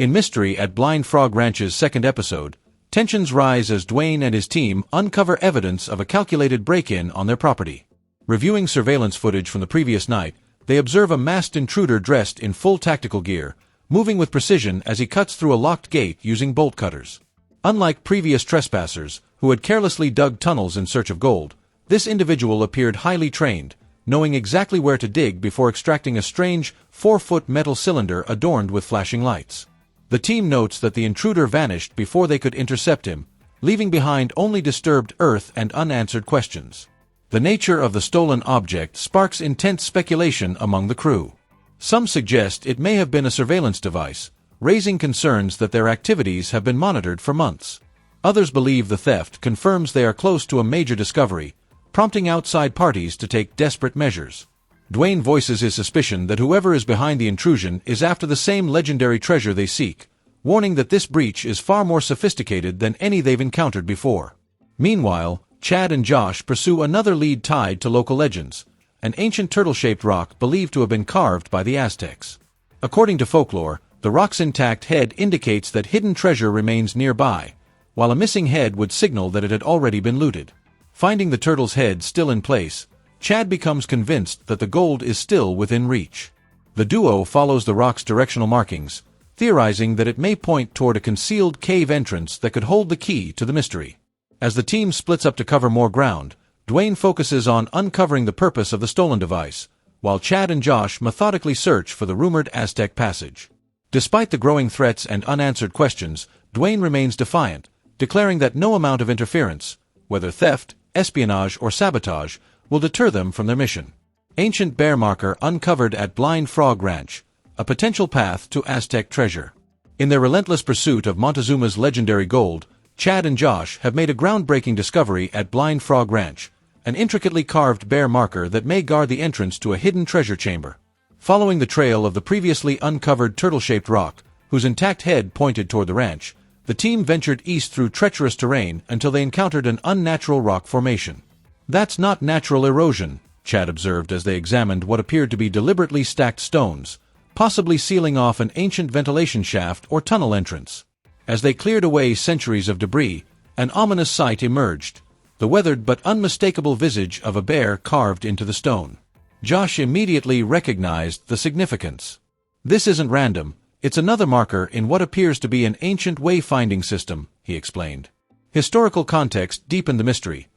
In Mystery at Blind Frog Ranch's second episode, tensions rise as Dwayne and his team uncover evidence of a calculated break-in on their property. Reviewing surveillance footage from the previous night, they observe a masked intruder dressed in full tactical gear, moving with precision as he cuts through a locked gate using bolt cutters. Unlike previous trespassers, who had carelessly dug tunnels in search of gold, this individual appeared highly trained, knowing exactly where to dig before extracting a strange, 4-foot metal cylinder adorned with flashing lights. The team notes that the intruder vanished before they could intercept him, leaving behind only disturbed earth and unanswered questions. The nature of the stolen object sparks intense speculation among the crew. Some suggest it may have been a surveillance device, raising concerns that their activities have been monitored for months. Others believe the theft confirms they are close to a major discovery, prompting outside parties to take desperate measures. Dwayne voices his suspicion that whoever is behind the intrusion is after the same legendary treasure they seek, warning that this breach is far more sophisticated than any they've encountered before. Meanwhile, Chad and Josh pursue another lead tied to local legends, an ancient turtle-shaped rock believed to have been carved by the Aztecs. According to folklore, the rock's intact head indicates that hidden treasure remains nearby, while a missing head would signal that it had already been looted. Finding the turtle's head still in place, Chad becomes convinced that the gold is still within reach. The duo follows the rock's directional markings, theorizing that it may point toward a concealed cave entrance that could hold the key to the mystery. As the team splits up to cover more ground, Dwayne focuses on uncovering the purpose of the stolen device, while Chad and Josh methodically search for the rumored Aztec passage. Despite the growing threats and unanswered questions, Dwayne remains defiant, declaring that no amount of interference, whether theft, espionage, or sabotage, will deter them from their mission. Ancient bear marker uncovered at Blind Frog Ranch, a potential path to Aztec treasure. In their relentless pursuit of Montezuma's legendary gold, Chad and Josh have made a groundbreaking discovery at Blind Frog Ranch, an intricately carved bear marker that may guard the entrance to a hidden treasure chamber. Following the trail of the previously uncovered turtle-shaped rock, whose intact head pointed toward the ranch, the team ventured east through treacherous terrain until they encountered an unnatural rock formation. "That's not natural erosion," Chad observed as they examined what appeared to be deliberately stacked stones, possibly sealing off an ancient ventilation shaft or tunnel entrance. As they cleared away centuries of debris, an ominous sight emerged, the weathered but unmistakable visage of a bear carved into the stone. Josh immediately recognized the significance. "This isn't random, it's another marker in what appears to be an ancient wayfinding system," he explained. Historical context deepened the mystery.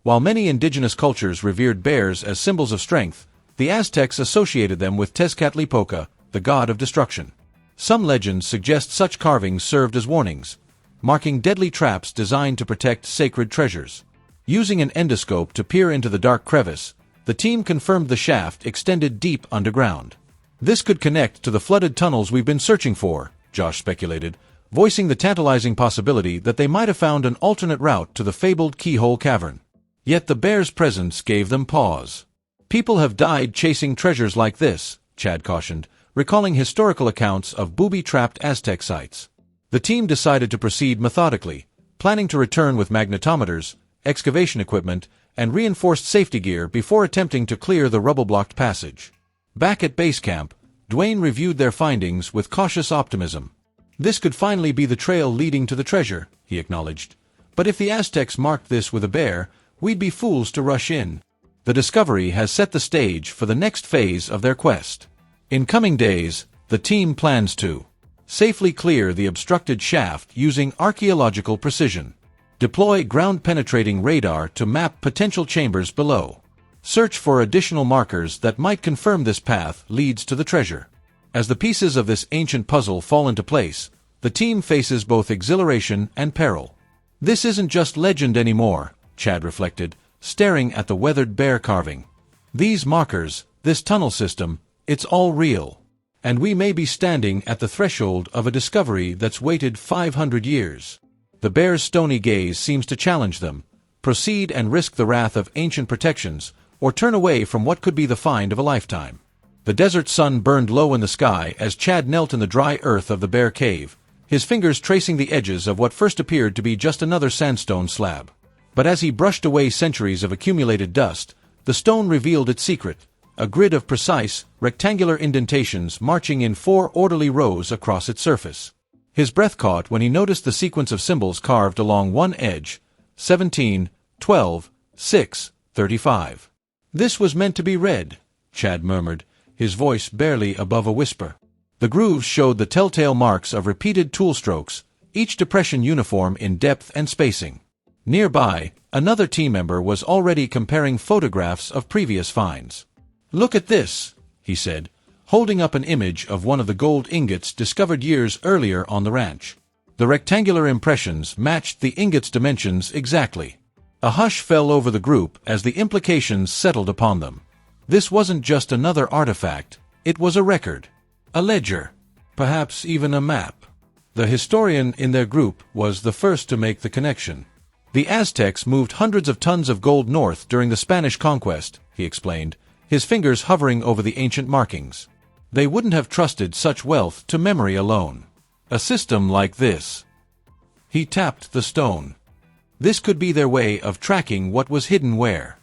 While many indigenous cultures revered bears as symbols of strength, the Aztecs associated them with Tezcatlipoca, the god of destruction. Some legends suggest such carvings served as warnings, marking deadly traps designed to protect sacred treasures. Using an endoscope to peer into the dark crevice, the team confirmed the shaft extended deep underground. "This could connect to the flooded tunnels we've been searching for," Josh speculated, voicing the tantalizing possibility that they might have found an alternate route to the fabled Keyhole Cavern. Yet the bear's presence gave them pause. "People have died chasing treasures like this," Chad cautioned, recalling historical accounts of booby-trapped Aztec sites. The team decided to proceed methodically, planning to return with magnetometers, excavation equipment, and reinforced safety gear before attempting to clear the rubble-blocked passage. Back at base camp, Dwayne reviewed their findings with cautious optimism. "This could finally be the trail leading to the treasure," he acknowledged. "But if the Aztecs marked this with a bear, we'd be fools to rush in." The discovery has set the stage for the next phase of their quest. In coming days, the team plans to safely clear the obstructed shaft using archaeological precision, deploy ground-penetrating radar to map potential chambers below, search for additional markers that might confirm this path leads to the treasure. As the pieces of this ancient puzzle fall into place, the team faces both exhilaration and peril. "This isn't just legend anymore," Chad reflected, staring at the weathered bear carving. "These markers, this tunnel system, it's all real. And we may be standing at the threshold of a discovery that's waited 500 years. The bear's stony gaze seems to challenge them. Proceed and risk the wrath of ancient protections, or turn away from what could be the find of a lifetime. The desert sun burned low in the sky as Chad knelt in the dry earth of the bear cave, his fingers tracing the edges of what first appeared to be just another sandstone slab. But as he brushed away centuries of accumulated dust, the stone revealed its secret, a grid of precise, rectangular indentations marching in 4 orderly rows across its surface. His breath caught when he noticed the sequence of symbols carved along one edge: 17, 12, 6, 35. This was meant to be read, Chad murmured, his voice barely above a whisper. The grooves showed the telltale marks of repeated tool strokes, each depression uniform in depth and spacing. Nearby, another team member was already comparing photographs of previous finds. "Look at this," he said, holding up an image of one of the gold ingots discovered years earlier on the ranch. The rectangular impressions matched the ingot's dimensions exactly. A hush fell over the group as the implications settled upon them. This wasn't just another artifact, it was a record. A ledger. Perhaps even a map. The historian in their group was the first to make the connection. The Aztecs moved hundreds of tons of gold north during the Spanish conquest, he explained, his fingers hovering over the ancient markings. They wouldn't have trusted such wealth to memory alone. A system like this. He tapped the stone. This could be their way of tracking what was hidden where.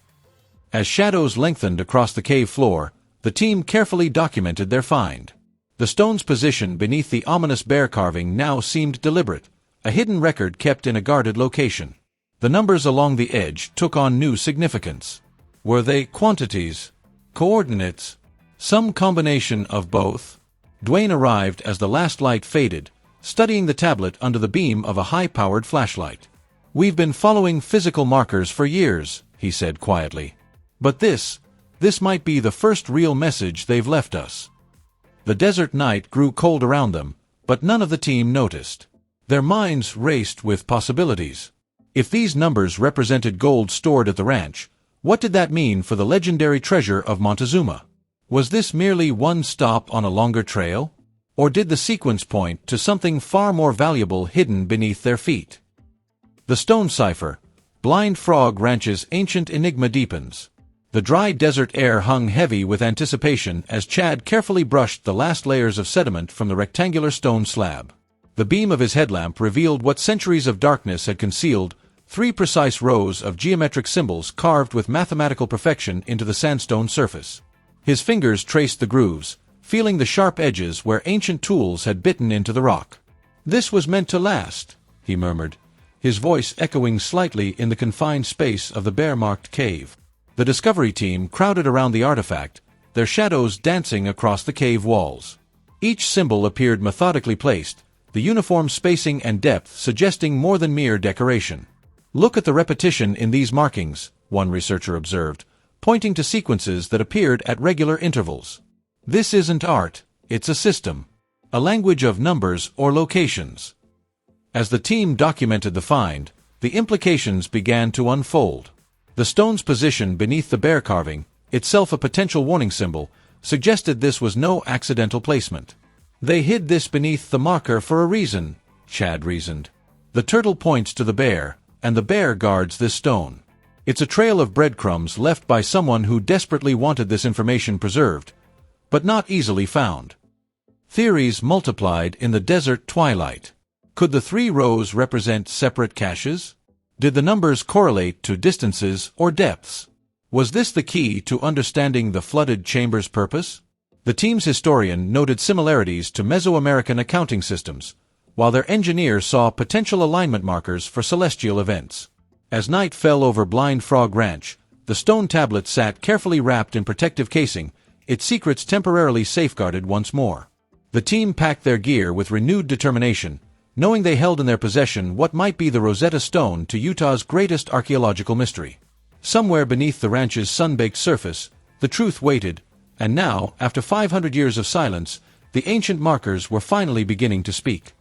As shadows lengthened across the cave floor, the team carefully documented their find. The stone's position beneath the ominous bear carving now seemed deliberate, a hidden record kept in a guarded location. The numbers along the edge took on new significance. Were they quantities? Coordinates? Some combination of both? Dwayne arrived as the last light faded, studying the tablet under the beam of a high-powered flashlight. "We've been following physical markers for years," he said quietly. "But this might be the first real message they've left us." The desert night grew cold around them, but none of the team noticed. Their minds raced with possibilities. If these numbers represented gold stored at the ranch, what did that mean for the legendary treasure of Montezuma? Was this merely one stop on a longer trail? Or did the sequence point to something far more valuable hidden beneath their feet? The stone cipher, Blind Frog Ranch's ancient enigma deepens. The dry desert air hung heavy with anticipation as Chad carefully brushed the last layers of sediment from the rectangular stone slab. The beam of his headlamp revealed what centuries of darkness had concealed: 3 precise rows of geometric symbols carved with mathematical perfection into the sandstone surface. His fingers traced the grooves, feeling the sharp edges where ancient tools had bitten into the rock. "This was meant to last," he murmured, his voice echoing slightly in the confined space of the bear-marked cave. The Discovery team crowded around the artifact, their shadows dancing across the cave walls. Each symbol appeared methodically placed, the uniform spacing and depth suggesting more than mere decoration. "Look at the repetition in these markings," one researcher observed, pointing to sequences that appeared at regular intervals. "This isn't art, it's a system. A language of numbers or locations." As the team documented the find, the implications began to unfold. The stone's position beneath the bear carving, itself a potential warning symbol, suggested this was no accidental placement. "They hid this beneath the marker for a reason," Chad reasoned. "The turtle points to the bear, and the bear guards this stone. It's a trail of breadcrumbs left by someone who desperately wanted this information preserved, but not easily found." Theories multiplied in the desert twilight. Could the 3 rows represent separate caches? Did the numbers correlate to distances or depths? Was this the key to understanding the flooded chamber's purpose? The team's historian noted similarities to Mesoamerican accounting systems, while their engineer saw potential alignment markers for celestial events. As night fell over Blind Frog Ranch, the stone tablet sat carefully wrapped in protective casing, its secrets temporarily safeguarded once more. The team packed their gear with renewed determination, knowing they held in their possession what might be the Rosetta Stone to Utah's greatest archaeological mystery. Somewhere beneath the ranch's sun-baked surface, the truth waited, and now, after 500 years of silence, the ancient markers were finally beginning to speak.